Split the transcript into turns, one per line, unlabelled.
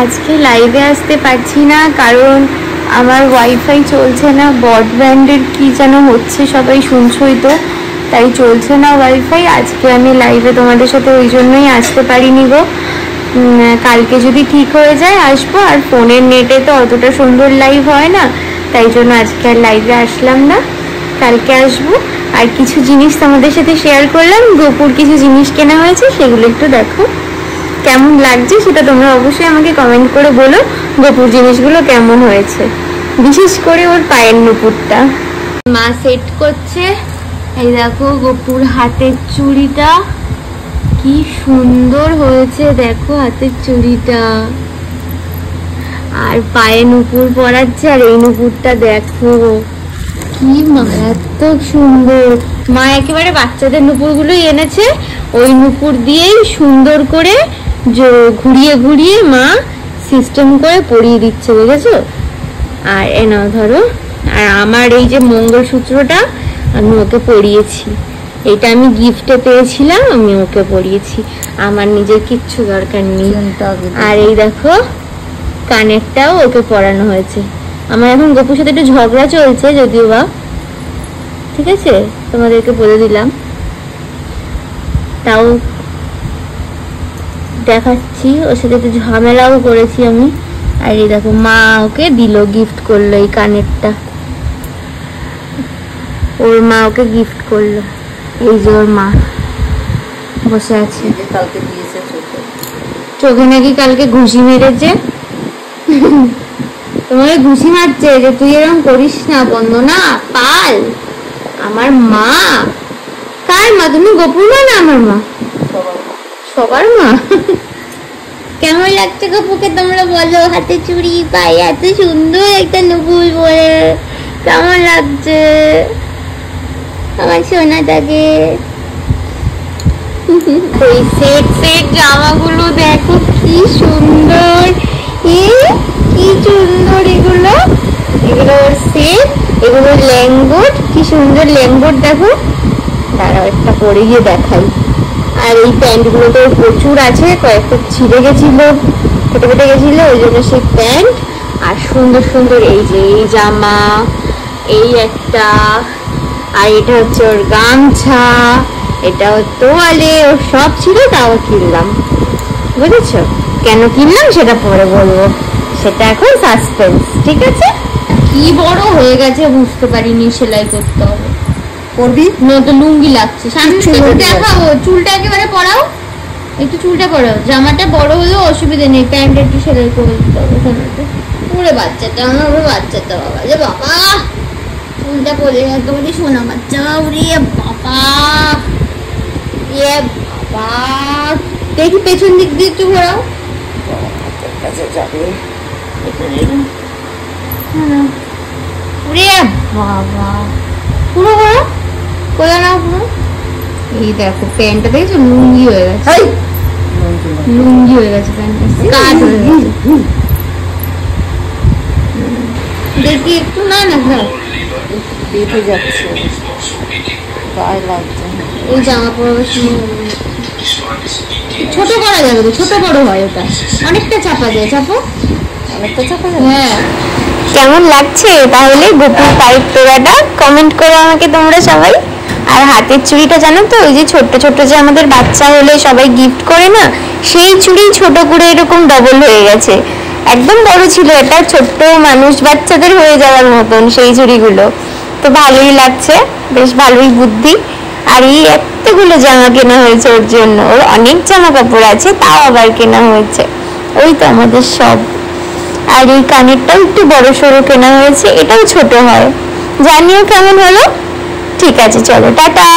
আজকে লাইভে আসতে পারছি না কারণ আমার ওয়াইফাই চলছে না, ব্রডব্যান্ডের কি যেন হচ্ছে, সবাই শুনছই তো, তাই চলছে না ওয়াইফাই। আজকে আমি লাইভে তোমাদের সাথে ওই জন্যই আসতে পারিনি গো। কালকে যদি ঠিক হয়ে যায় আসবো। আর ফোনের নেটে তো অতটা সুন্দর লাইভ হয় না, তাই জন্য আজকে আর লাইভে আসলাম না, কালকে আসবো। আর কিছু জিনিস তোমাদের সাথে শেয়ার করলাম, গোপুর কিছু জিনিস কেনা হয়েছে, সেগুলো একটু দেখো কেমন লাগছে সেটা তোমরা অবশ্যই আমাকে কমেন্ট করে বলো গোপুর জিনিসগুলো কেমন হয়েছে, বিশেষ করে ওর পায়ের নুপুরটা। মা সেট করছে, এই দেখো গোপুর হাতের চুড়িটা কি সুন্দর হয়েছে, দেখো হাতের চুড়িটা, আর পায়ে নুপুর পরাচ্ছে। আর এই নুপুরটা দেখো কি মারাত্মক সুন্দর। মা একেবারে বাচ্চাদের নুপুরগুলোই এনেছে, ওই নুপুর দিয়েই সুন্দর করে ঘুরিয়ে ঘুরিয়ে মা সিস্টেম করে পরিয়ে দিচ্ছে, বুঝেছো? আর এ নাও ধরো, আর আমার এই যে মঙ্গলসূত্রটা আমি ওকে পরিয়েছি, এটা আমি গিফটে পেয়েছিলাম, আমি ওকে পরিয়েছি, আমার নিজের কিচ্ছু দরকার নেই। আর এই দেখো কানেরটাও ওকে পরানো হয়েছে। আমার এখন গোপুর সাথে একটু ঝগড়া চলছে যদিও বা, ঠিক আছে, তোমাদেরকে বলে দিলাম, তাও দেখাচ্ছি, ওর সাথে একটু ঝামেলাও করেছি আমি। আর এই দেখো মা ওকে দিল, গিফট করলো এই কানেরটা, ওর মা ওকে গিফট করলো। এই যে ওর মা বসে আছে, চোখে নাকি কালকে ঘুষি মেরেছে। তোমাকে ঘুষি মারছে যে তুই এরকম করিস না, বন্দনা পাল। আমার মা, কার মা? তুমি গোপুর মা না আমার মা? সবার মা। কেমন লাগছে গোপুকে তোমরা বলো? হাতে চুড়ি, পায়ে এত সুন্দর একটা নুপুর পরে কেমন লাগছে আমার সোনাটাকে? ওই সেট সেট জামাগুলো দেখো কি সুন্দর, কি সুন্দর এগুলো, এগুলো সেট, এগুলো ল্যাঙ্গোট, কি সুন্দর ল্যাঙ্গোট দেখো। দাঁড়াও একটা পরে গিয়ে দেখাই। আর এই প্যান্ট গুলো তো প্রচুর আছে, কয়েকটা ছিঁড়ে গেছিল, কেটে কেটে গেছিল, ওই জন্য সেই প্যান্ট। আর সুন্দর সুন্দর এই যে এই জামা, এই একটা, আর এটা হচ্ছে ওর গামছা, এটা ওর তোয়ালে, ওর সব ছিল, তাও কিনলাম, বুঝেছো? কেন কিনলাম সেটা পরে বলবো, সেটা এখন সাসপেন্স, ঠিক আছে? কি বড় হয়ে গেছে বুঝতে পারিনি, সেলাই করতে হবে। করবি না তো লুঙ্গি লাগছে, সামনে থেকে দেখাবো। চুলটা একেবারে পরাও, একটু চুলটা পরাও, জামাটা বড় হলেও অসুবিধা নেই, প্যান্ট একটু সেলাই করে দিতে হবে। ওরে বাচ্চাটা, আমার ওরে বাচ্চাটা, বাবা যে বাবা, চুলটা পরে একেবারে সোনা বাচ্চা, ওরে বাবা, এ বাবা। দেখি পেছন দিক দিয়ে একটু ঘোরাও, ওরে বাবা, পুরো ঘোরাও, কোলা নাও পুরো। এই দেখো প্যান্টটা দেখেছো, লুঙ্গি হয়ে গেছে, লুঙ্গি হয়ে গেছে প্যান্টটা, কাজ হয়ে গেছে। দেখি একটু, না না বেঁধে যাচ্ছে, গায়ে লাগছে। এই জামা পরাবে ছোট করা যাবে তো, ছোট বড় হয় ওটা, অনেকটা চাপা যায়, চাপো অনেকটা চাপা যায়। হ্যাঁ, কেমন লাগছে তাহলে গোপুর পাইপ তোড়াটা? কমেন্ট করো আমাকে তোমরা সবাই। আর হাতের চুড়িটা জানো তো, ওই যে ছোট্ট ছোট্ট যে আমাদের বাচ্চা হলে সবাই গিফট করে না, সেই চুড়ি ছোট করে এরকম ডবল হয়ে গেছে। একদম বড় ছিল এটা, ছোট্ট মানুষ বাচ্চাদের হয়ে যাওয়ার মতন সেই চুড়িগুলো। তো ভালোই লাগছে, বেশ ভালোই বুদ্ধি। আর এই এতগুলো জামা কেনা হয়েছে ওর জন্য, ওর অনেক জামা কাপড় আছে, তাও আবার কেনা হয়েছে, ওই তো আমাদের সব। আর এই কানেরটাও একটু বড় সড়ো কেনা হয়েছে, এটাও ছোট হয়। জানিও কেমন হলো। ঠিক আছে, চলো টাটা।